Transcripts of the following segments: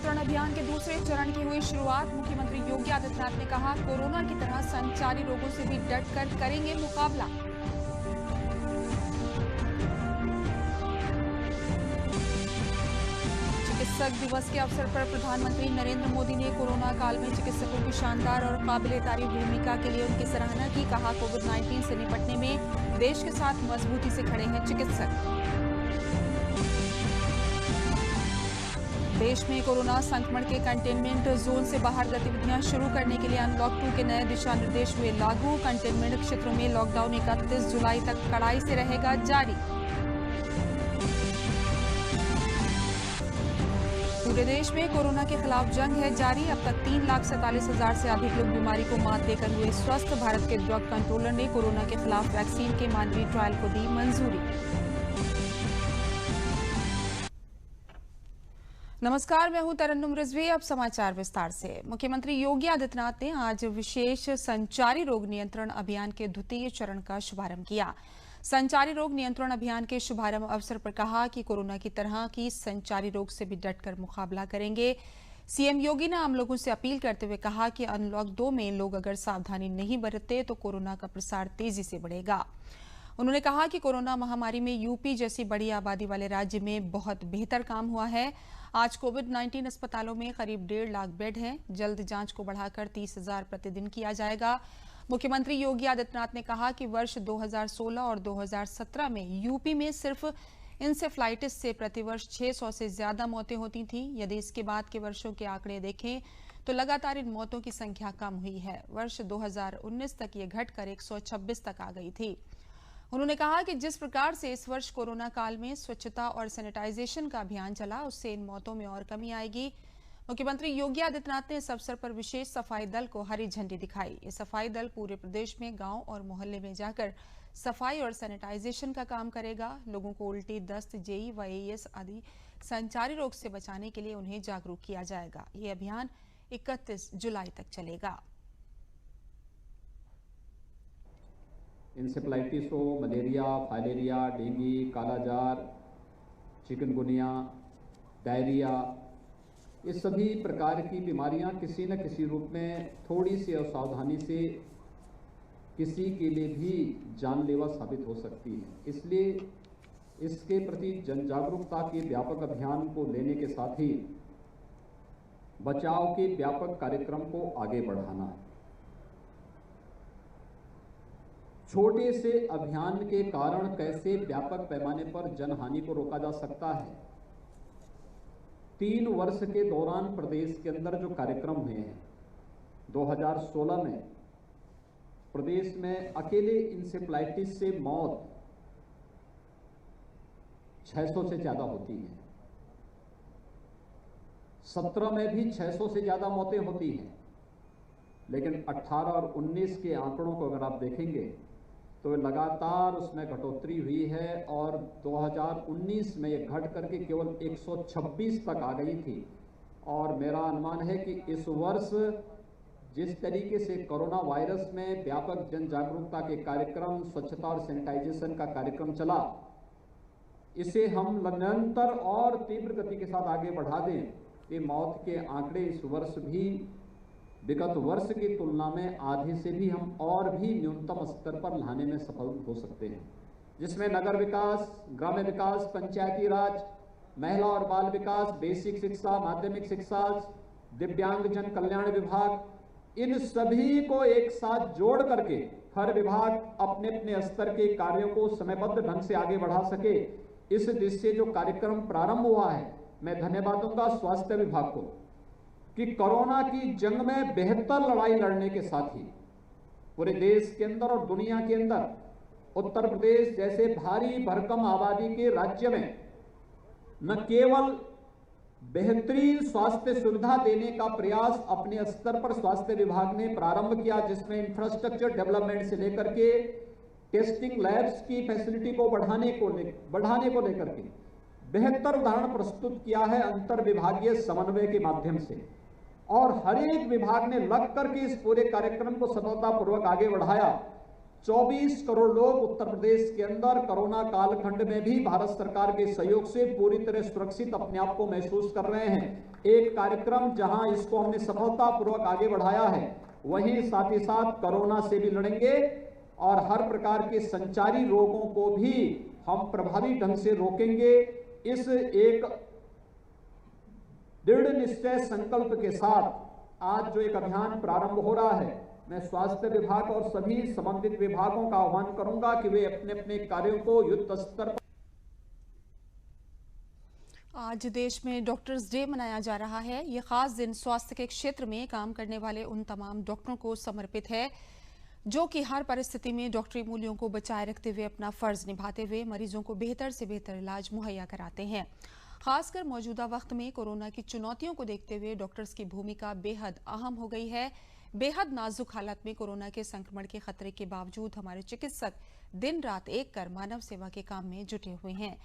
नियंत्रण अभियान के दूसरे चरण की हुई शुरुआत। मुख्यमंत्री योगी आदित्यनाथ ने कहा, कोरोना की तरह संचारी रोगों से भी डटकर करेंगे मुकाबला। चिकित्सक दिवस के अवसर पर प्रधानमंत्री नरेंद्र मोदी ने कोरोना काल में चिकित्सकों की शानदार और काबिल-ए-तारीफ भूमिका के लिए उनकी सराहना की। कहा, कोविड-19 से निपटने में देश के साथ मजबूती से खड़े हैं चिकित्सक। देश में कोरोना संक्रमण के कंटेनमेंट जोन से बाहर गतिविधियां शुरू करने के लिए अनलॉक 2 के नए दिशा निर्देश हुए लागू। कंटेनमेंट क्षेत्रों में लॉकडाउन 31 जुलाई तक कड़ाई से रहेगा जारी। पूरे देश में कोरोना के खिलाफ जंग है जारी। अब तक 3,47,000 से अधिक लोग बीमारी को मात देकर हुए स्वस्थ। भारत के ड्रग कंट्रोलर ने कोरोना के खिलाफ वैक्सीन के मानवीय ट्रायल को दी मंजूरी। नमस्कार, मैं हूं तरन्नुम रिजवी। अब समाचार विस्तार से। मुख्यमंत्री योगी आदित्यनाथ ने आज विशेष संचारी रोग नियंत्रण अभियान के द्वितीय चरण का शुभारंभ किया। संचारी रोग नियंत्रण अभियान के शुभारंभ अवसर पर कहा कि कोरोना की तरह की संचारी रोग से भी डटकर मुकाबला करेंगे। सीएम योगी ने आम लोगों से अपील करते हुए कहा कि अनलॉक 2 में लोग अगर सावधानी नहीं बरतते तो कोरोना का प्रसार तेजी से बढ़ेगा। उन्होंने कहा कि कोरोना महामारी में यूपी जैसी बड़ी आबादी वाले राज्य में बहुत बेहतर काम हुआ है। आज कोविड-19 अस्पतालों में करीब 1.5 लाख बेड हैं। जल्द जांच को बढ़ाकर 30,000 प्रतिदिन किया जाएगा। मुख्यमंत्री योगी आदित्यनाथ ने कहा कि वर्ष 2016 और 2017 में यूपी में सिर्फ इंसेफ्लाइटिस से प्रतिवर्ष 600 से ज्यादा मौतें होती थीं। यदि इसके बाद के वर्षों के आंकड़े देखें तो लगातार इन मौतों की संख्या कम हुई है। वर्ष 2019 तक ये घटकर 126 तक आ गई थी। उन्होंने कहा कि जिस प्रकार से इस वर्ष कोरोना काल में स्वच्छता और सैनिटाइजेशन का अभियान चला, उससे इन मौतों में और कमी आएगी। मुख्यमंत्री योगी आदित्यनाथ ने इस अवसर पर विशेष सफाई दल को हरी झंडी दिखाई। ये सफाई दल पूरे प्रदेश में गांव और मोहल्ले में जाकर सफाई और सैनिटाइजेशन का काम करेगा। लोगों को उल्टी, दस्त, जेई व एईएस आदि संचारी रोग से बचाने के लिए उन्हें जागरूक किया जाएगा। ये अभियान 31 जुलाई तक चलेगा। इंसेफ्लाइटिस हो, मलेरिया, फाइलेरिया, डेंगू, कालाजार, चिकनगुनिया, डायरिया, ये सभी प्रकार की बीमारियां किसी न किसी रूप में थोड़ी सी असावधानी से किसी के लिए भी जानलेवा साबित हो सकती है। इसलिए इसके प्रति जन जागरूकता के व्यापक अभियान को लेने के साथ ही बचाव के व्यापक कार्यक्रम को आगे बढ़ाना है। छोटे से अभियान के कारण कैसे व्यापक पैमाने पर जनहानि को रोका जा सकता है। 3 वर्ष के दौरान प्रदेश के अंदर जो कार्यक्रम हुए हैं, 2016 में प्रदेश में अकेले इंसेफ्लाइटिस से मौत 600 से ज्यादा होती है। 17 में भी 600 से ज्यादा मौतें होती हैं, लेकिन 18 और 19 के आंकड़ों को अगर आप देखेंगे तो लगातार उसमें घटोतरी हुई है और 2019 में ये घट करके केवल 126 तक आ गई थी। और मेरा अनुमान है कि इस वर्ष जिस तरीके से कोरोना वायरस में व्यापक जन जागरूकता के कार्यक्रम, स्वच्छता और सैनिटाइजेशन का कार्यक्रम चला, इसे हम निरंतर और तीव्र गति के साथ आगे बढ़ा दें कि मौत के आंकड़े इस वर्ष भी विगत वर्ष की तुलना में आधे से भी हम और भी न्यूनतम स्तर पर लाने में सफल हो सकते हैं, जिसमें नगर विकास, ग्राम्य विकास, पंचायती राज, महिला और बाल विकास, बेसिक शिक्षा, माध्यमिक शिक्षा, दिव्यांगजन कल्याण विभाग, इन सभी को एक साथ जोड़ करके हर विभाग अपने अपने स्तर के कार्यों को समयबद्ध ढंग से आगे बढ़ा सके। इस दिशा से जो कार्यक्रम प्रारंभ हुआ है, मैं धन्यवाद दूंगा स्वास्थ्य विभाग को कि कोरोना की जंग में बेहतर लड़ाई लड़ने के साथ ही पूरे देश के अंदर और दुनिया के अंदर उत्तर प्रदेश जैसे भारी भरकम आबादी के राज्य में न केवल बेहतरीन स्वास्थ्य सुविधा देने का प्रयास अपने स्तर पर स्वास्थ्य विभाग ने प्रारंभ किया, जिसमें इंफ्रास्ट्रक्चर डेवलपमेंट से लेकर के टेस्टिंग लैब्स की फैसिलिटी को बढ़ाने को लेकर के बेहतर उदाहरण प्रस्तुत किया है अंतर विभागीय समन्वय के माध्यम से। और हर एक विभाग ने लग करके इस पूरे कार्यक्रम को सफलतापूर्वक आगे बढ़ाया। 24 करोड़ लोग उत्तर प्रदेश के अंदर कोरोना कालखंड में भी भारत सरकार के सहयोग से पूरी तरह सुरक्षित अपने आप को महसूस कर रहे हैं। एक कार्यक्रम जहां इसको हमने सफलतापूर्वक आगे बढ़ाया है, वहीं साथ ही साथ कोरोना से भी लड़ेंगे और हर प्रकार के संचारी रोगों को भी हम प्रभावी ढंग से रोकेंगे। इस एक दृढ़ निश्चय संकल्प के साथ आज जो एक अभियान प्रारंभ हो रहा है, मैं स्वास्थ्य विभाग और सभी संबंधित विभागों का आह्वान करूंगा कि वे अपने अपने कार्यों को युद्ध स्तर पर। आज देश में डॉक्टर्स डे मनाया जा रहा है। ये खास दिन स्वास्थ्य के क्षेत्र में काम करने वाले उन तमाम डॉक्टरों को समर्पित है जो कि हर परिस्थिति में डॉक्टरी मूल्यों को बचाए रखते हुए अपना फर्ज निभाते हुए मरीजों को बेहतर से बेहतर इलाज मुहैया कराते हैं। खासकर मौजूदा वक्त में कोरोना की चुनौतियों को देखते हुए डॉक्टर्स की भूमिका बेहद अहम हो गई है। बेहद नाजुक हालत में कोरोना के संक्रमण के खतरे के बावजूद हमारे चिकित्सक दिन रात एक कर मानव सेवा के काम में जुटे हुए हैं।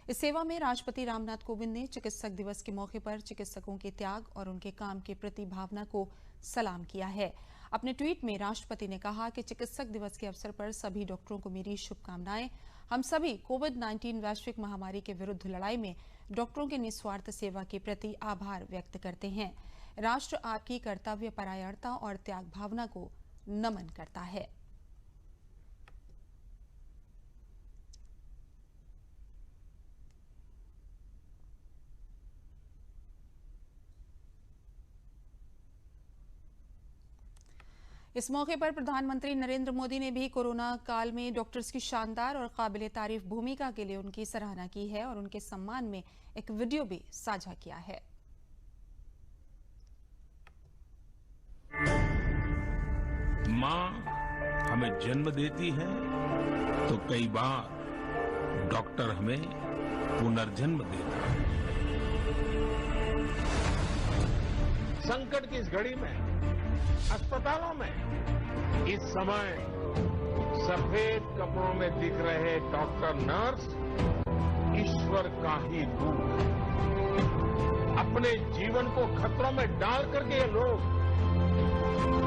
इस सेवा में राष्ट्रपति रामनाथ कोविंद ने चिकित्सक दिवस के मौके पर चिकित्सकों के त्याग और उनके काम के प्रति भावना को सलाम किया है। अपने ट्वीट में राष्ट्रपति ने कहा कि चिकित्सक दिवस के अवसर पर सभी डॉक्टरों को मेरी शुभकामनाएं। हम सभी कोविड-19 वैश्विक महामारी के विरुद्ध लड़ाई में डॉक्टरों की निस्वार्थ सेवा के प्रति आभार व्यक्त करते हैं। राष्ट्र आपकी कर्तव्य परायणता और त्याग भावना को नमन करता है। इस मौके पर प्रधानमंत्री नरेंद्र मोदी ने भी कोरोना काल में डॉक्टर्स की शानदार और काबिले तारीफ भूमिका के लिए उनकी सराहना की है और उनके सम्मान में एक वीडियो भी साझा किया है। माँ हमें जन्म देती है तो कई बार डॉक्टर हमें पुनर्जन्म देता है। संकट की इस घड़ी में अस्पतालों में इस समय सफेद कपड़ों में दिख रहे डॉक्टर नर्स ईश्वर का ही रूप है। अपने जीवन को खतरों में डाल करके ये लोग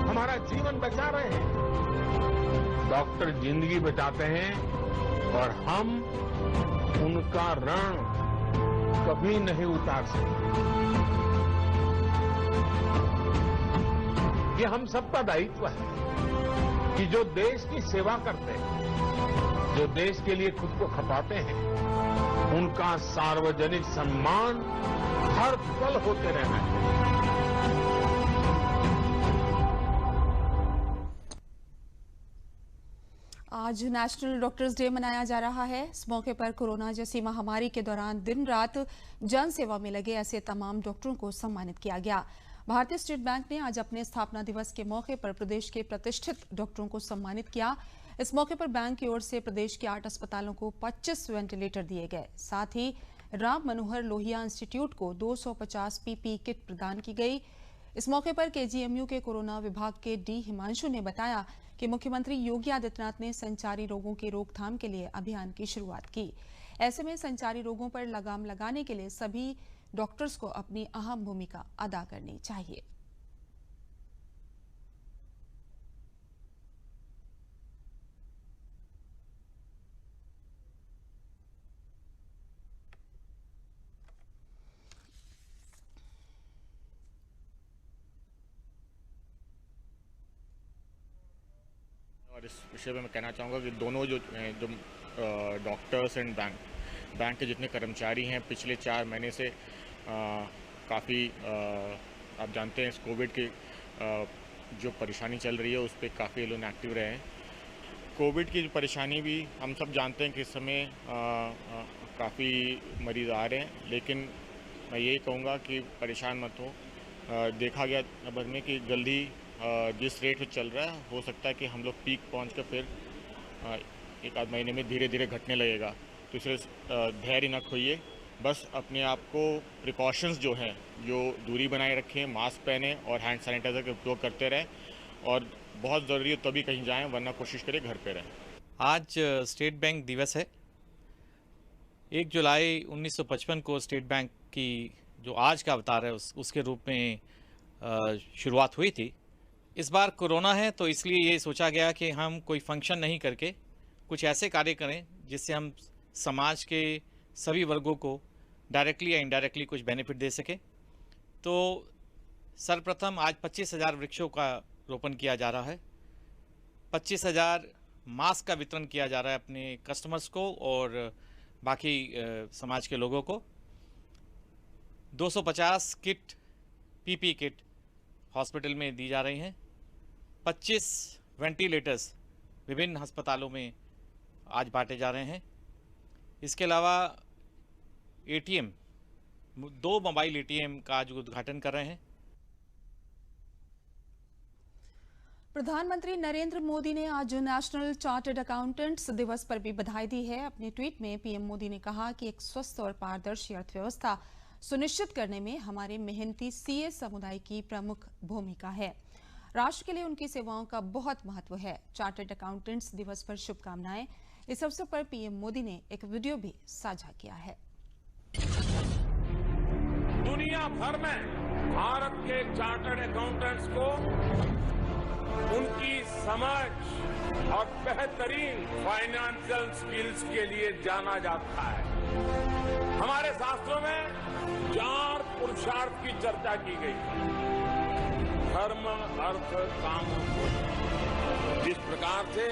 हमारा जीवन बचा रहे हैं। डॉक्टर जिंदगी बचाते हैं और हम उनका ऋण कभी नहीं उतार सकते। ये हम सबका दायित्व है कि जो देश की सेवा करते हैं, जो देश के लिए खुद को खपाते हैं, उनका सार्वजनिक सम्मान हर पल होते रहना चाहिए। आज नेशनल डॉक्टर्स डे मनाया जा रहा है। इस मौके पर कोरोना जैसी महामारी के दौरान दिन रात जन सेवा में लगे ऐसे तमाम डॉक्टरों को सम्मानित किया गया। भारतीय स्टेट बैंक ने आज अपने स्थापना दिवस के मौके पर प्रदेश के प्रतिष्ठित डॉक्टरों को सम्मानित किया। इस मौके पर बैंक की ओर से प्रदेश के 8 अस्पतालों को 25 वेंटिलेटर दिए गए। साथ ही राम मनोहर लोहिया इंस्टीट्यूट को 250 पीपीई किट प्रदान की गई। इस मौके पर केजीएमयू के कोरोना विभाग के डी हिमांशु ने बताया कि मुख्यमंत्री योगी आदित्यनाथ ने संचारी रोगों की रोकथाम के लिए अभियान की शुरुआत की। ऐसे में संचारी रोगों पर लगाम लगाने के लिए सभी डॉक्टर्स को अपनी अहम भूमिका अदा करनी चाहिए। और इस विषय में मैं कहना चाहूँगा कि दोनों जो डॉक्टर्स एंड बैंक के जितने कर्मचारी हैं पिछले 4 महीने से काफ़ी आप जानते हैं इस कोविड की जो परेशानी चल रही है उस पर काफ़ी लोग एक्टिव रहे हैं। कोविड की परेशानी भी हम सब जानते हैं कि इस समय काफ़ी मरीज़ आ रहे हैं, लेकिन मैं यही कहूँगा कि परेशान मत हो। देखा गया अब में कि जल्दी जिस रेट पे चल रहा है हो सकता है कि हम लोग पीक पहुँच कर फिर 1-8 महीने में धीरे धीरे घटने लगेगा। तो इसलिए धैर्य न खोइए, बस अपने आप को प्रिकॉशंस जो हैं, जो दूरी बनाए रखें, मास्क पहने और हैंड सैनिटाइज़र का उपयोग करते रहें और बहुत ज़रूरी हो तभी कहीं जाएं, वरना कोशिश करें घर पे रहें। आज स्टेट बैंक दिवस है। 1 जुलाई 1955 को स्टेट बैंक की जो आज का अवतार है उसके रूप में शुरुआत हुई थी इस बार कोरोना है तो इसलिए ये सोचा गया कि हम कोई फंक्शन नहीं करके कुछ ऐसे कार्य करें जिससे हम समाज के सभी वर्गों को डायरेक्टली या इनडायरेक्टली कुछ बेनिफिट दे सके। तो सर्वप्रथम आज 25,000 वृक्षों का रोपण किया जा रहा है, 25,000 मास्क का वितरण किया जा रहा है अपने कस्टमर्स को और बाकी समाज के लोगों को। 250 किट पीपी किट हॉस्पिटल में दी जा रही हैं। 25 वेंटिलेटर्स विभिन्न अस्पतालों में आज बांटे जा रहे हैं। इसके अलावा एटीएम, 2 मोबाइल एटीएम का आज उद्घाटन कर रहे हैं। प्रधानमंत्री नरेंद्र मोदी ने आज नेशनल चार्टर्ड अकाउंटेंट्स दिवस पर भी बधाई दी है। अपने ट्वीट में पीएम मोदी ने कहा कि एक स्वस्थ और पारदर्शी अर्थव्यवस्था सुनिश्चित करने में हमारे मेहनती सीए समुदाय की प्रमुख भूमिका है। राष्ट्र के लिए उनकी सेवाओं का बहुत महत्व है। चार्टर्ड अकाउंटेंट्स दिवस पर शुभकामनाएं। इस अवसर पर पीएम मोदी ने एक वीडियो भी साझा किया है। दुनिया भर में भारत के चार्टर्ड अकाउंटेंट्स को उनकी समझ और बेहतरीन फाइनेंशियल स्किल्स के लिए जाना जाता है। हमारे शास्त्रों में 4 पुरुषार्थ की चर्चा की गई है। धर्म, अर्थ, काम और मोक्ष। जिस प्रकार से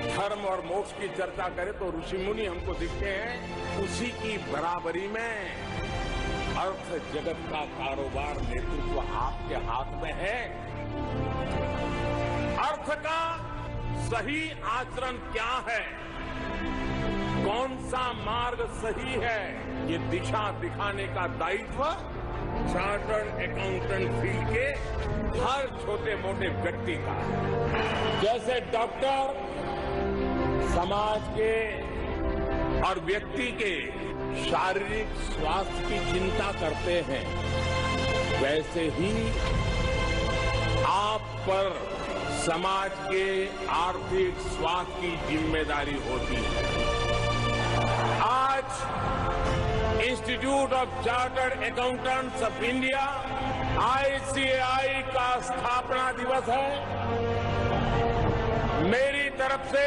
धर्म और मोक्ष की चर्चा करें तो ऋषि मुनि हमको दिखते हैं, उसी की बराबरी में अर्थ जगत का कारोबार नेतृत्व आपके हाथ में है। अर्थ का सही आचरण क्या है, कौन सा मार्ग सही है, ये दिशा दिखाने का दायित्व चार्टर्ड अकाउंटेंट फील्ड के हर छोटे मोटे व्यक्ति का है। जैसे डॉक्टर समाज के और व्यक्ति के शारीरिक स्वास्थ्य की चिंता करते हैं, वैसे ही आप पर समाज के आर्थिक स्वास्थ्य की जिम्मेदारी होती है। आज institute of chartered accountants of India ICAI का स्थापना दिवस है। मेरी तरफ से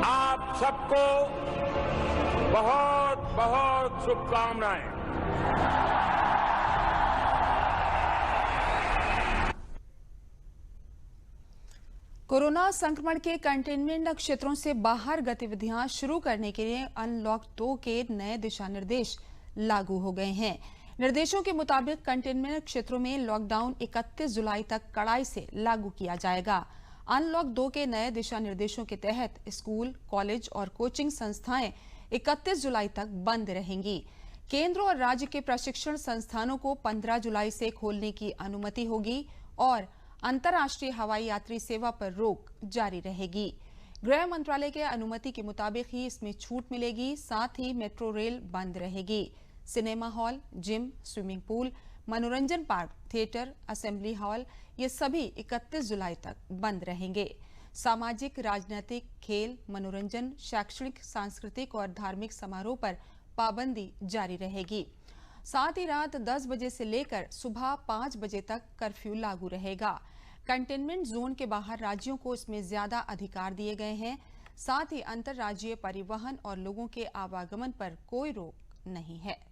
आप सबको बहुत बहुत शुभकामनाएं। कोरोना संक्रमण के कंटेनमेंट क्षेत्रों से बाहर गतिविधियां शुरू करने के लिए अनलॉक 2 के नए दिशा निर्देश लागू हो गए हैं। निर्देशों के मुताबिक कंटेनमेंट क्षेत्रों में लॉकडाउन 31 जुलाई तक कड़ाई से लागू किया जाएगा। अनलॉक 2 के नए दिशा निर्देशों के तहत स्कूल, कॉलेज और कोचिंग संस्थाएं 31 जुलाई तक बंद रहेंगी। केंद्र और राज्य के प्रशिक्षण संस्थानों को 15 जुलाई से खोलने की अनुमति होगी और अंतर्राष्ट्रीय हवाई यात्री सेवा पर रोक जारी रहेगी। गृह मंत्रालय के अनुमति के मुताबिक ही इसमें छूट मिलेगी। साथ ही मेट्रो रेल बंद रहेगी। Cinema hall, gym, swimming pool, मनोरंजन पार्क, थिएटर, असेंबली हॉल ये सभी 31 जुलाई तक बंद रहेंगे। सामाजिक, राजनीतिक, खेल, मनोरंजन, शैक्षणिक, सांस्कृतिक और धार्मिक समारोह पर पाबंदी जारी रहेगी। साथ ही रात 10 बजे से लेकर सुबह 5 बजे तक कर्फ्यू लागू रहेगा। कंटेनमेंट जोन के बाहर राज्यों को इसमें ज्यादा अधिकार दिए गए हैं। साथ ही अंतर्राज्यीय परिवहन और लोगों के आवागमन पर कोई रोक नहीं है।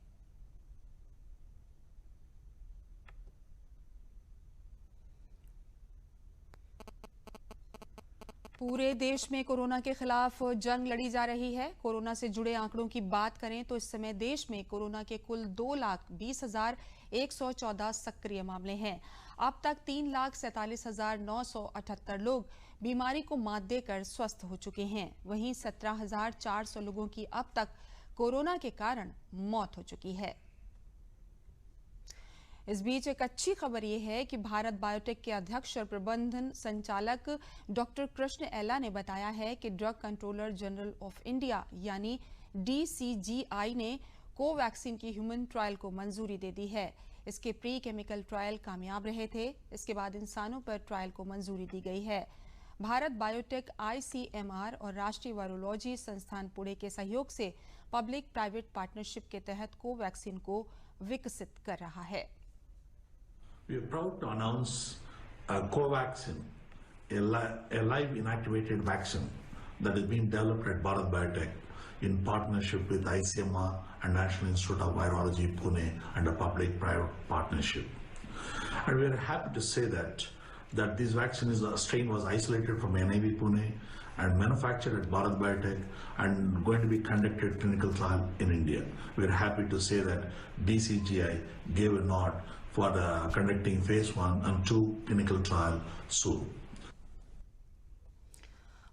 पूरे देश में कोरोना के खिलाफ जंग लड़ी जा रही है। कोरोना से जुड़े आंकड़ों की बात करें तो इस समय देश में कोरोना के कुल 2,20,114 सक्रिय मामले हैं। अब तक 3,47,978 लोग बीमारी को मात देकर स्वस्थ हो चुके हैं। वहीं 17,400 लोगों की अब तक कोरोना के कारण मौत हो चुकी है। इस बीच एक अच्छी खबर यह है कि भारत बायोटेक के अध्यक्ष और प्रबंधन संचालक डॉक्टर कृष्ण एला ने बताया है कि drug controller general of India यानी DCGI ने कोवैक्सीन की ह्यूमन ट्रायल को मंजूरी दे दी है। इसके प्री केमिकल ट्रायल कामयाब रहे थे। इसके बाद इंसानों पर ट्रायल को मंजूरी दी गई है। भारत बायोटेक ICMR और राष्ट्रीय वायरोलॉजी संस्थान पुणे के सहयोग से पब्लिक प्राइवेट पार्टनरशिप के तहत कोवैक्सीन को विकसित कर रहा है। We are proud to announce Covaxin, a live inactivated vaccine that is being developed at Bharat Biotech in partnership with ICMR and National Institute of Virology, Pune, and a public-private partnership. And we are happy to say that this vaccine strain was isolated from NIV Pune and manufactured at Bharat Biotech and going to be conducted clinical trial in India. We are happy to say that DCGI gave a nod for conducting phase 1 and 2 clinical trial soon.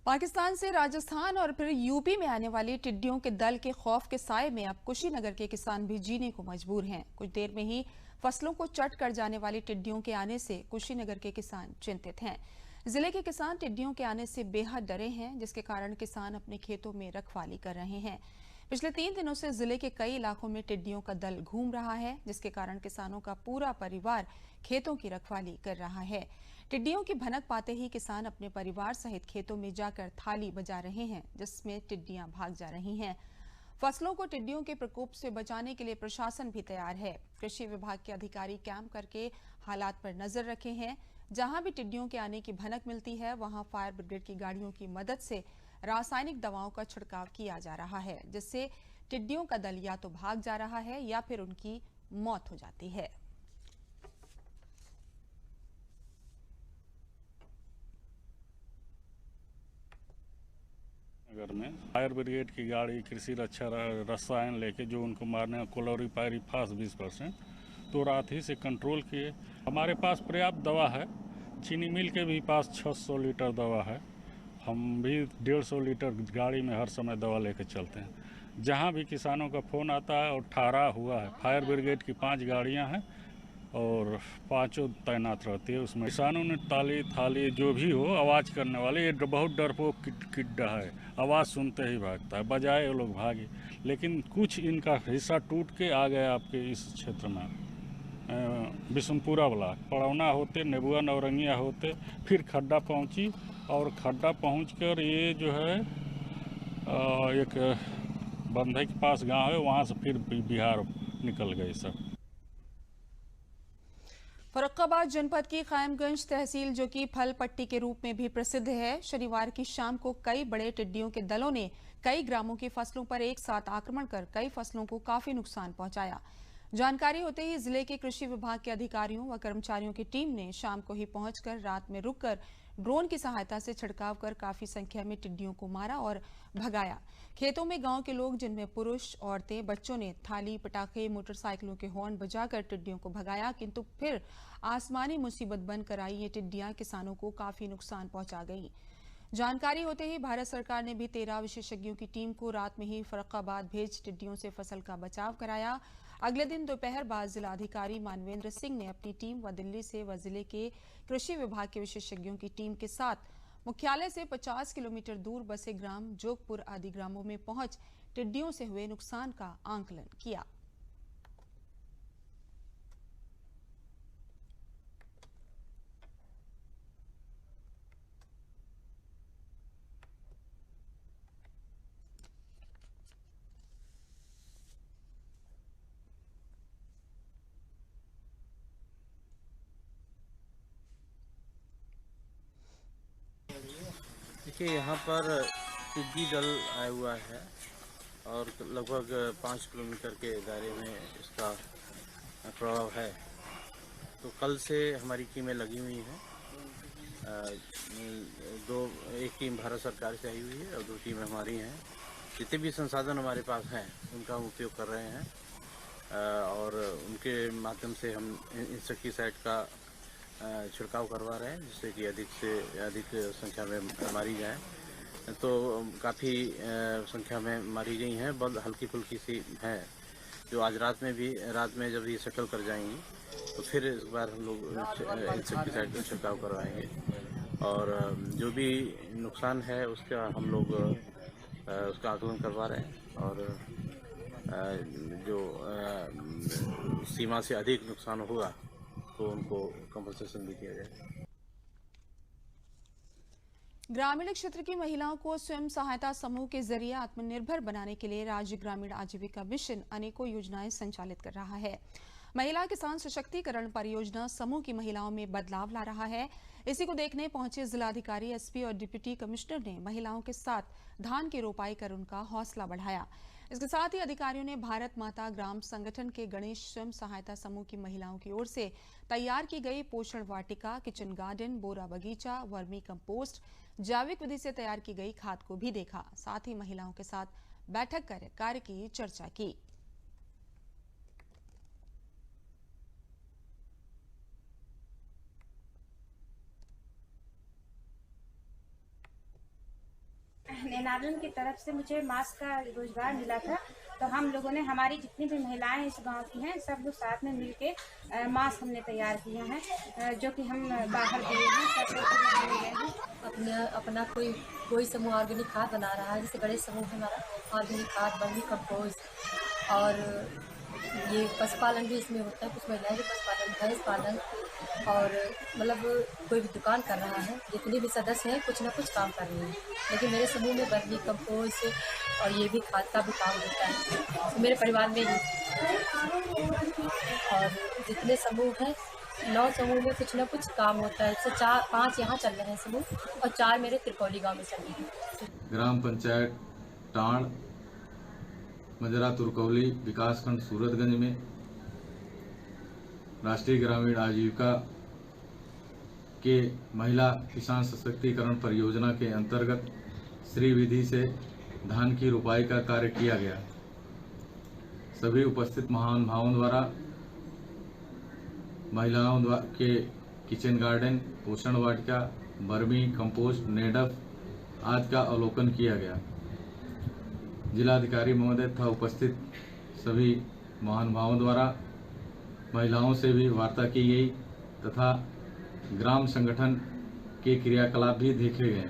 Pakistan से राजस्थान और फिर UP में आने वाली टिड्डियों के दल के खौफ के साए में अब कुशीनगर के किसान भी जीने को मजबूर हैं। कुछ देर में ही फसलों को चट कर जाने वाली टिड्डियों के आने से कुशीनगर के किसान चिंतित हैं। जिले के किसान टिड्डियों के आने से बेहद डरे हैं, जिसके कारण किसान अपने खेतों में रखवाली कर रहे हैं। पिछले 3 दिनों से जिले के कई इलाकों में टिड्डियों का दल घूम रहा है, जिसके कारण किसानों का पूरा परिवार खेतों की रखवाली कर रहा है। टिड्डियों की भनक पाते ही किसान अपने परिवार सहित खेतों में जाकर थाली बजा रहे हैं, जिसमें टिड्डियां भाग जा रही हैं। फसलों को टिड्डियों के प्रकोप से बचाने के लिए प्रशासन भी तैयार है। कृषि विभाग के अधिकारी कैंप करके हालात पर नजर रखे हैं। जहां भी टिड्डियों के आने की भनक मिलती है, वहां फायर ब्रिगेड की गाड़ियों की मदद से रासायनिक दवाओं का छिड़काव किया जा रहा है, जिससे टिड्डियों का दल या तो भाग जा रहा है या फिर उनकी मौत हो जाती है। नगर में फायर ब्रिगेड की गाड़ी कृषि रक्षा रसायन लेके जो उनको मारने क्लोरीपायरीफास 20%, तो रात ही से कंट्रोल किए। हमारे पास पर्याप्त दवा है। चीनी मिल के भी पास 600 लीटर दवा है। हम भी 150 लीटर गाड़ी में हर समय दवा लेके चलते हैं। जहाँ भी किसानों का फ़ोन आता है और ठहरा हुआ है, फायर ब्रिगेड की 5 गाड़ियाँ हैं और 5 तैनात रहती है। उसमें किसानों ने ताली थाली जो भी हो आवाज़ करने वाले, ये बहुत डरपोक किड्डा है, आवाज़ सुनते ही भागता है, बजाए वो लोग भागे। लेकिन कुछ इनका हिस्सा टूट के आ गया आपके इस क्षेत्र में, बिशनपुरा ब्लॉक, पड़ौना होते नेबुआ नौरंगिया होते, फिर खड्डा पहुंची और खड्डा पहुंचकर ये जो है एक बंधे के पास गांव है, वहां से फिर बिहार निकल गए सब। फर्रुखाबाद जनपद की कायमगंज तहसील, जो कि फल पट्टी के रूप में भी प्रसिद्ध है, शनिवार की शाम को कई बड़े टिड्डियों के दलों ने कई ग्रामों की फसलों पर एक साथ आक्रमण कर कई फसलों को काफी नुकसान पहुंचाया। जानकारी होते ही जिले के कृषि विभाग के अधिकारियों व कर्मचारियों की टीम ने शाम को ही पहुंचकर रात में रुककर ड्रोन की सहायता से छिड़काव कर काफी संख्या में टिड्डियों को मारा और भगाया। खेतों में गांव के लोग, जिनमें पुरुष, औरतें, बच्चों ने थाली, पटाखे, मोटरसाइकिलों के हॉर्न बजाकर टिड्डियों को भगाया, किंतु फिर आसमानी मुसीबत बनकर आई ये टिड्डियां किसानों को काफी नुकसान पहुंचा गई। जानकारी होते ही भारत सरकार ने भी 13 विशेषज्ञों की टीम को रात में ही फर्रुखाबाद भेज टिड्डियों से फसल का बचाव कराया। अगले दिन दोपहर बाद जिलाधिकारी मानवेंद्र सिंह ने अपनी टीम व दिल्ली से व जिले के कृषि विभाग के विशेषज्ञों की टीम के साथ मुख्यालय से 50 किलोमीटर दूर बसे ग्राम जोगपुर आदि ग्रामों में पहुंच टिड्डियों से हुए नुकसान का आंकलन किया। देखिए, यहाँ पर टिड्डी दल आया हुआ है और लगभग 5 किलोमीटर के दायरे में इसका प्रभाव है। तो कल से हमारी टीमें लगी हुई हैं। एक टीम भारत सरकार से आई हुई है और 2 टीमें हमारी हैं। जितने भी संसाधन हमारे पास हैं उनका हम उपयोग कर रहे हैं और उनके माध्यम से हम इंसेक्टिसाइड का छिड़काव करवा रहे हैं, जिससे कि अधिक से अधिक संख्या में मारी जाए। तो काफ़ी संख्या में मारी गई हैं, बस हल्की फुल्की सी है, जो आज रात में जब ये सेटल कर जाएंगी तो फिर इस बार हम लोग इंसेक्टिसाइड का छिड़काव करवाएंगे और जो भी नुकसान है उसका हम लोग उसका आकलन करवा रहे हैं और जो सीमा से अधिक नुकसान होगा तो उनको कंपनसेशन भी दिया जाएगा। ग्रामीण क्षेत्र की महिलाओं को स्वयं सहायता समूह के जरिए आत्मनिर्भर बनाने के लिए राज्य ग्रामीण आजीविका मिशन अनेकों योजनाएं संचालित कर रहा है। महिला किसान सशक्तिकरण परियोजना समूह की महिलाओं में बदलाव ला रहा है। इसी को देखने पहुंचे जिलाधिकारी, एसपी और डिप्टी कमिश्नर ने महिलाओं के साथ धान की रोपाई कर उनका हौसला बढ़ाया। इसके साथ ही अधिकारियों ने भारत माता ग्राम संगठन के गणेश स्वयं सहायता समूह की महिलाओं की ओर से तैयार की गई पोषण वाटिका, किचन गार्डन, बोरा बगीचा, वर्मी कंपोस्ट, जैविक विधि से तैयार की गई खाद को भी देखा। साथ ही महिलाओं के साथ बैठक कर कार्य की चर्चा की। नारायण की तरफ से मुझे मास्क का रोजगार मिला था, तो हम लोगों ने, हमारी जितनी भी महिलाएं इस गांव की हैं, सब लोग साथ में मिलके मास्क हमने तैयार किए हैं, जो कि हम बाहर दिए हैं। अपना कोई समूह ऑर्गेनिक खाद बना रहा है, जैसे गणेश समूह हमारा ऑर्गेनिक खाद, वर्मी कंपोस्ट, और ये पशुपालन भी इसमें होता है। कुछ महिलाएं भी पशुपालन, भैंस पालन, और मतलब कोई भी दुकान कर रहा है। जितने भी सदस्य हैं कुछ ना कुछ काम कर रहे हैं, लेकिन मेरे समूह में वर्मी कंपोस्ट और ये भी खाद का भी काम होता है, तो मेरे परिवार में ही। और जितने समूह हैं 9 समूह में कुछ ना कुछ काम होता है। इससे 5 यहाँ चल रहे हैं समूह, और 4 मेरे त्रिकोली गाँव में चल रहे हैं। ग्राम पंचायत टाण, मजरा तुरकौली, विकासखंड सूरतगंज में राष्ट्रीय ग्रामीण आजीविका के महिला किसान सशक्तिकरण परियोजना के अंतर्गत श्री विधि से धान की रोपाई का कार्य किया गया। सभी उपस्थित महानुभावों द्वारा महिलाओं के किचन गार्डन, पोषण वाटिका, वर्मी कंपोस्ट, नेडफ आदि का अवलोकन किया गया। जिलाधिकारी महोदय तथा उपस्थित सभी महानुभावों द्वारा महिलाओं से भी वार्ता की गई तथा ग्राम संगठन के क्रियाकलाप भी देखे गए।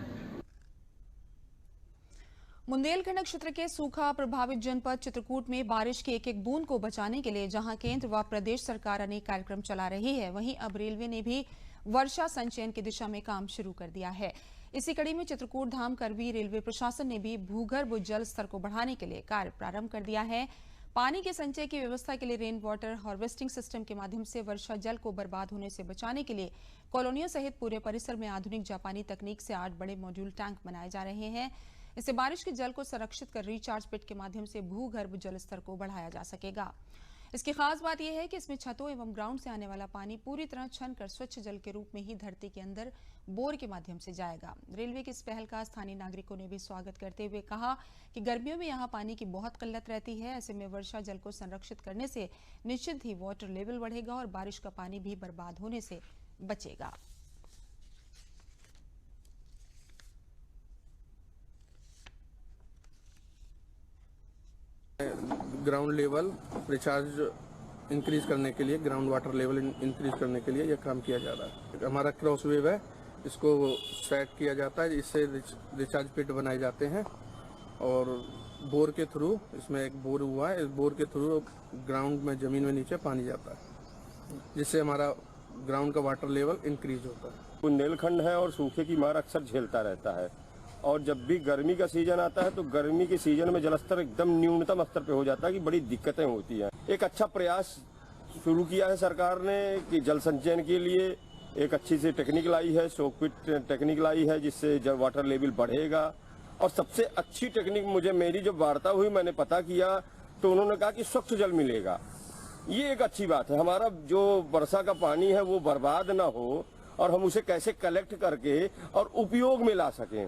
बुंदेलखंड क्षेत्र के सूखा प्रभावित जनपद चित्रकूट में बारिश की एक एक बूंद को बचाने के लिए जहां केंद्र व प्रदेश सरकार अनेक कार्यक्रम चला रही है, वहीं अब रेलवे ने भी वर्षा संचयन की दिशा में काम शुरू कर दिया है। इसी कड़ी में चित्रकूट धाम करवी रेलवे प्रशासन ने भी भूगर्भ जल स्तर को बढ़ाने के लिए कार्य प्रारंभ कर दिया है। पानी के संचय की व्यवस्था के लिए रेन वाटर हार्वेस्टिंग सिस्टम के माध्यम से वर्षा जल को बर्बाद होने से बचाने के लिए कॉलोनियों सहित पूरे परिसर में आधुनिक जापानी तकनीक से 8 बड़े मॉड्यूल टैंक बनाए जा रहे हैं। इससे बारिश के जल को संरक्षित कर रिचार्ज पिट के माध्यम से भूगर्भ जल स्तर को बढ़ाया जा सकेगा। इसकी खास बात यह है कि इसमें छतों एवं ग्राउंड से आने वाला पानी पूरी तरह छनकर स्वच्छ जल के रूप में ही धरती के अंदर बोर के माध्यम से जाएगा। रेलवे की इस पहल का स्थानीय नागरिकों ने भी स्वागत करते हुए कहा कि गर्मियों में यहाँ पानी की बहुत किल्लत रहती है। ऐसे में वर्षा जल को संरक्षित करने से निश्चित ही वाटर लेवल बढ़ेगा और बारिश का पानी भी बर्बाद होने से बचेगा। ग्राउंड लेवल रिचार्ज इंक्रीज करने के लिए, ग्राउंड वाटर लेवल इंक्रीज करने के लिए यह काम किया जा रहा है। हमारा क्रॉस वेव है, इसको सेट किया जाता है, इससे रिचार्ज पिट बनाए जाते हैं और बोर के थ्रू, इसमें एक बोर हुआ है, इस बोर के थ्रू ग्राउंड में, जमीन में नीचे पानी जाता है, जिससे हमारा ग्राउंड का वाटर लेवल इंक्रीज होता है। बुंदेलखंड है और सूखे की मार अक्सर झेलता रहता है, और जब भी गर्मी का सीजन आता है तो गर्मी के सीजन में जलस्तर एकदम न्यूनतम स्तर पे हो जाता है कि बड़ी दिक्कतें होती हैं। एक अच्छा प्रयास शुरू किया है सरकार ने कि जल संचयन के लिए एक अच्छी सी टेक्निक लाई है, सोकपिट टेक्निक लाई है, जिससे जब वाटर लेवल बढ़ेगा। और सबसे अच्छी टेक्निक मुझे, मेरी जब वार्ता हुई, मैंने पता किया तो उन्होंने कहा कि स्वच्छ जल मिलेगा। ये एक अच्छी बात है, हमारा जो वर्षा का पानी है वो बर्बाद ना हो और हम उसे कैसे कलेक्ट करके और उपयोग में ला सकें।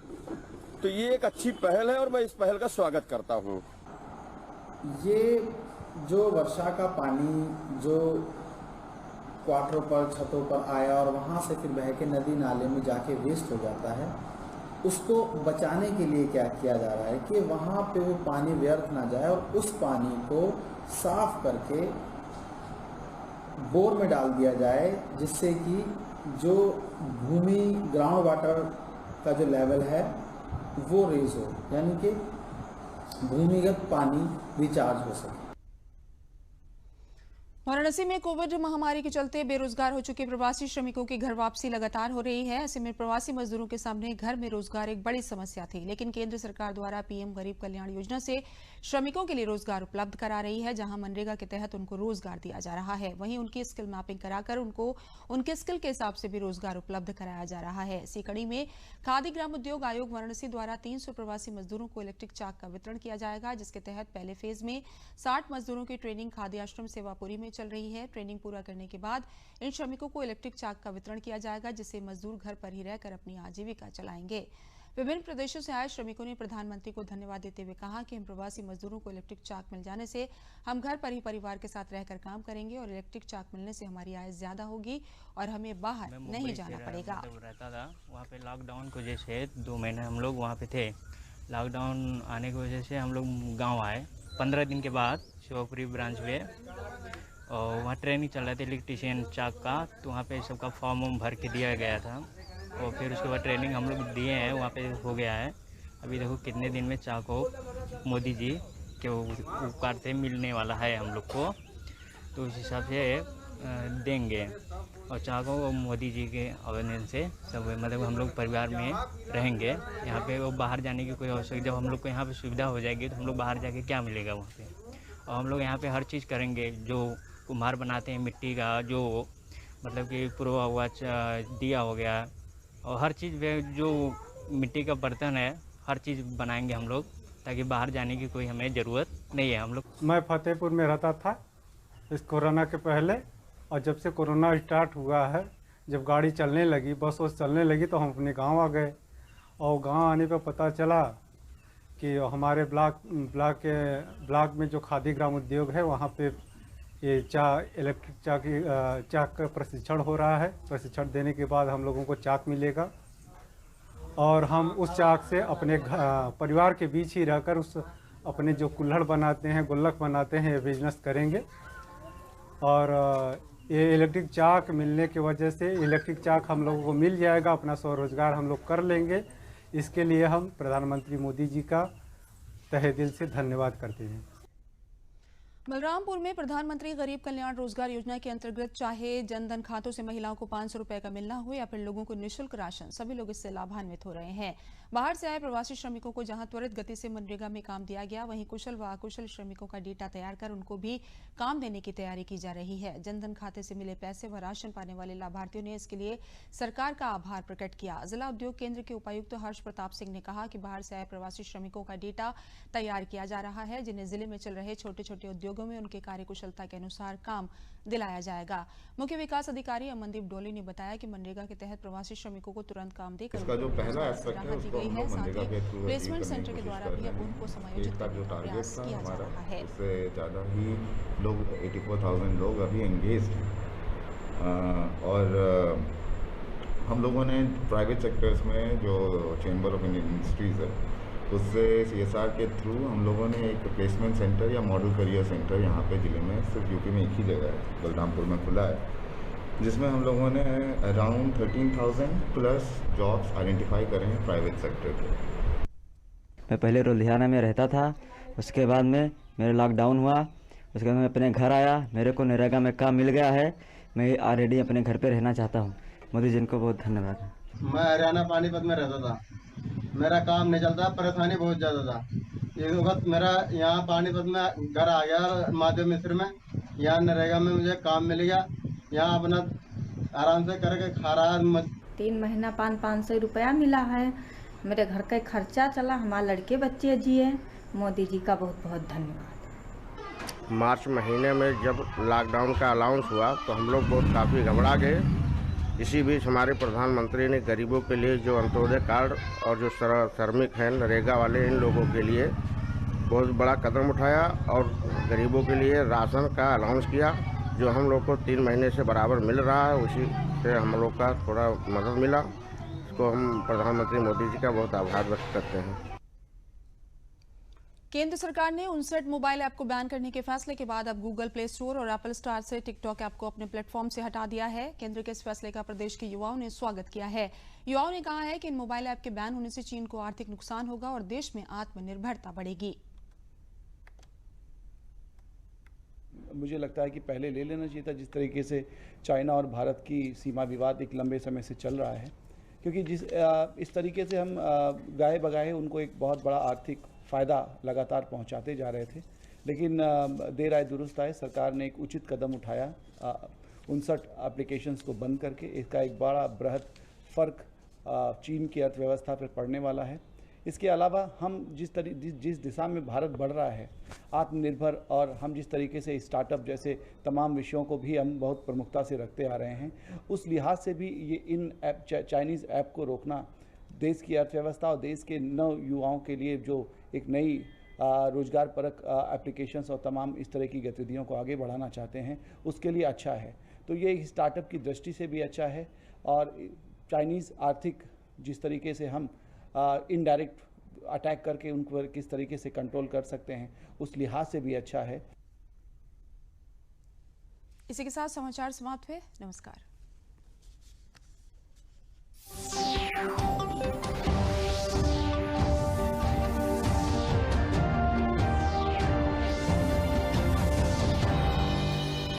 तो ये एक अच्छी पहल है और मैं इस पहल का स्वागत करता हूँ। ये जो वर्षा का पानी जो क्वार्टरों पर, छतों पर आया और वहाँ से फिर बह के नदी नाले में जाके वेस्ट हो जाता है, उसको बचाने के लिए क्या किया जा रहा है कि वहाँ पे वो पानी व्यर्थ ना जाए और उस पानी को साफ करके बोर में डाल दिया जाए, जिससे कि जो भूमि ग्राउंड वाटर का जो लेवल है वो रेज हो, यानी कि भूमिगत पानी रिचार्ज हो सके। वाराणसी में कोविड महामारी के चलते बेरोजगार हो चुके प्रवासी श्रमिकों की घर वापसी लगातार हो रही है। ऐसे में प्रवासी मजदूरों के सामने घर में रोजगार एक बड़ी समस्या थी, लेकिन केंद्र सरकार द्वारा पीएम गरीब कल्याण योजना से श्रमिकों के लिए रोजगार उपलब्ध करा रही है, जहां मनरेगा के तहत उनको रोजगार दिया जा रहा है। वहीं उनकी स्किल मैपिंग कराकर उनको उनके स्किल के हिसाब से भी रोजगार उपलब्ध कराया जा रहा है। इसी कड़ी में खादी ग्राम उद्योग आयोग वाराणसी द्वारा 300 प्रवासी मजदूरों को इलेक्ट्रिक चाक का वितरण किया जाएगा, जिसके तहत पहले फेज में 60 मजदूरों की ट्रेनिंग खादी आश्रम सेवापुरी में चल रही है। ट्रेनिंग पूरा करने के बाद इन श्रमिकों को इलेक्ट्रिक चाक का वितरण किया जाएगा, जिससे मजदूर घर पर ही रहकर अपनी आजीविका चलाएंगे। विभिन्न प्रदेशों से आए श्रमिकों ने प्रधानमंत्री को धन्यवाद देते हुए कहा कि इन प्रवासी मजदूरों को इलेक्ट्रिक चाक मिल जाने से हम घर पर ही परिवार के साथ रहकर काम करेंगे और इलेक्ट्रिक चाक मिलने से हमारी आय ज्यादा होगी और हमें बाहर नहीं जाना पड़ेगा। रहता था वहाँ पे लॉकडाउन की वजह से 2 महीने हम लोग वहाँ पे थे। लॉकडाउन आने की वजह से हम लोग गाँव आए। 15 दिन के बाद शिवपुरी ब्रांच में और वहाँ ट्रेनिंग चल रहा था इलेक्ट्रीशियन चाक का, तो वहाँ पे सबका फॉर्म वॉर्म भर के दिया गया था और फिर उसके बाद ट्रेनिंग हम लोग दिए हैं, वहाँ पे हो गया है। अभी देखो कितने दिन में चाक को मोदी जी के उपकार से मिलने वाला है हम लोग को, तो उस हिसाब से देंगे। और चाक को मोदी जी के आवेदन से सब मतलब हम लोग परिवार में रहेंगे यहाँ पे। वो बाहर जाने की कोई आवश्यकता, जब हम लोग को यहाँ पे सुविधा हो जाएगी तो हम लोग बाहर जाके क्या मिलेगा वहाँ पे। और हम लोग यहाँ पे हर चीज़ करेंगे, जो कुम्हार बनाते हैं मिट्टी का, जो मतलब कि पुरवा हुआ दिया हो गया और हर चीज़ जो मिट्टी का बर्तन है हर चीज़ बनाएंगे हम लोग, ताकि बाहर जाने की कोई हमें ज़रूरत नहीं है। हम लोग मैं फतेहपुर में रहता था इस कोरोना के पहले, और जब से कोरोना स्टार्ट हुआ है, जब गाड़ी चलने लगी, बस चलने लगी, तो हम अपने गांव आ गए। और गांव आने पर पता चला कि हमारे ब्लॉक में जो खादी ग्राम उद्योग है वहाँ पे ये इलेक्ट्रिक चाक का प्रशिक्षण हो रहा है। प्रशिक्षण देने के बाद हम लोगों को चाक मिलेगा और हम उस चाक से अपने परिवार के बीच ही रहकर उस अपने जो कुल्हड़ बनाते हैं, गुल्लक बनाते हैं, ये बिजनेस करेंगे। और ये इलेक्ट्रिक चाक मिलने की वजह से इलेक्ट्रिक चाक हम लोगों को मिल जाएगा, अपना स्वरोजगार हम लोग कर लेंगे। इसके लिए हम प्रधानमंत्री मोदी जी का तहे दिल से धन्यवाद करते हैं। बलरामपुर में प्रधानमंत्री गरीब कल्याण रोजगार योजना के अंतर्गत चाहे जनधन खातों से महिलाओं को 500 रुपए का मिलना हो या फिर लोगों को निःशुल्क राशन, सभी लोग इससे लाभान्वित हो रहे हैं। बाहर से आए प्रवासी श्रमिकों को जहां त्वरित गति से मनरेगा में काम दिया गया, वहीं कुशल व अकुशल श्रमिकों का डेटा तैयार कर उनको भी काम देने की तैयारी की जा रही है। जनधन खाते से मिले पैसे व राशन पाने वाले लाभार्थियों ने इसके लिए सरकार का आभार प्रकट किया। जिला उद्योग केंद्र के उपायुक्त हर्ष प्रताप सिंह ने कहा कि बाहर से आए प्रवासी श्रमिकों का डेटा तैयार किया जा रहा है, जिन्हें जिले में चल रहे छोटे छोटे उद्योगों में उनके कार्यकुशलता के अनुसार काम दिलाया जाएगा। मुख्य विकास अधिकारी अमनदीप डोली ने बताया कि मनरेगा के तहत प्रवासी श्रमिकों को तुरंत काम देकर इसका जो पहला एस्पेक्ट है उसको हम लोग मनरेगा के थ्रू प्लेसमेंट सेंटर के द्वारा भी अब उनको समायोजित का जो करने का टारगेट प्रयास था किया जा हमारा, रहा है। उससे ज़्यादा ही लोग 84,000 लोग अभी एंगेज्ड हैं। और हम लोगों ने प्राइवेट सेक्टर्स में जो चेंबर ऑफ इंडियन इंडस्ट्रीज़ है उससे CSR के थ्रू हम लोगों ने एक प्लेसमेंट सेंटर या मॉडल करियर सेंटर यहाँ पे ज़िले में सिर्फ यूपी में एक ही जगह है, बलरामपुर में खुला है, जिसमें हम लोगों ने अराउंड 13,000 प्लस जॉब्स आइडेंटिफाई करे हैं प्राइवेट सेक्टर के। मैं पहले लुधियाना में रहता था, उसके बाद में मेरा लॉकडाउन हुआ, उसके बाद मैं अपने घर आया, मेरे को नरेगा में काम मिल गया है। मैं ऑलरेडी अपने घर पे रहना चाहता हूँ। मोदी जी को बहुत धन्यवाद। मैं हरियाणा पानीपत में रहता था, मेरा काम नहीं चलता, परेशानी बहुत ज़्यादा था। एक वक्त मेरा यहाँ पानीपत में घर आ गया माधव मिश्र में, यहाँ नरेगा में मुझे काम मिल गया, यहाँ अपना आराम से करके खा रहा। 3 महीना 500 रुपया मिला है, मेरे घर का खर्चा चला, हमारे लड़के बच्चे जिए। मोदी जी का बहुत बहुत धन्यवाद। मार्च महीने में जब लॉकडाउन का अनाउंस हुआ तो हम लोग बहुत काफ़ी घबरा गए। इसी बीच हमारे प्रधानमंत्री ने गरीबों के लिए जो अंत्योदय कार्ड और जो श्रमिक हैं नरेगा वाले, इन लोगों के लिए बहुत बड़ा कदम उठाया और गरीबों के लिए राशन का अनाउंस किया, जो हम लोग को 3 महीने से बराबर मिल रहा है। उसी से हम लोग का थोड़ा मदद मिला। इसको हम प्रधानमंत्री मोदी जी का बहुत आभार व्यक्त करते हैं। केंद्र सरकार ने 59 मोबाइल ऐप को बैन करने के फैसले के बाद अब गूगल प्ले स्टोर और एप्पल स्टोर से टिकटॉक ऐप को अपने प्लेटफॉर्म से हटा दिया है। केंद्र के इस फैसले का प्रदेश के युवाओं ने स्वागत किया है। युवाओं ने कहा है कि इन मोबाइल ऐप के बैन होने से चीन को आर्थिक नुकसान होगा और देश में आत्मनिर्भरता बढ़ेगी। मुझे लगता है कि पहले ले लेना चाहिए था, जिस तरीके से चाइना और भारत की सीमा विवाद एक लंबे समय से चल रहा है। क्योंकि इस तरीके से हम गाहे बगाहे उनको एक बहुत बड़ा आर्थिक फ़ायदा लगातार पहुंचाते जा रहे थे। लेकिन देर आए दुरुस्त आए, सरकार ने एक उचित कदम उठाया 59 एप्लीकेशंस को बंद करके। इसका एक बड़ा बृहद फ़र्क चीन की अर्थव्यवस्था पर पड़ने वाला है। इसके अलावा हम जिस दिशा में भारत बढ़ रहा है आत्मनिर्भर, और हम जिस तरीके से स्टार्टअप जैसे तमाम विषयों को भी हम बहुत प्रमुखता से रखते आ रहे हैं, उस लिहाज से भी ये इन ऐप चाइनीज़ ऐप को रोकना देश की अर्थव्यवस्था और देश के नव युवाओं के लिए जो एक नई रोजगार परक एप्लीकेशंस और तमाम इस तरह की गतिविधियों को आगे बढ़ाना चाहते हैं, उसके लिए अच्छा है। तो ये स्टार्टअप की दृष्टि से भी अच्छा है, और चाइनीज़ आर्थिक जिस तरीके से हम इनडायरेक्ट अटैक करके उन पर किस तरीके से कंट्रोल कर सकते हैं, उस लिहाज से भी अच्छा है। इसी के साथ समाचार समाप्त हुए। नमस्कार।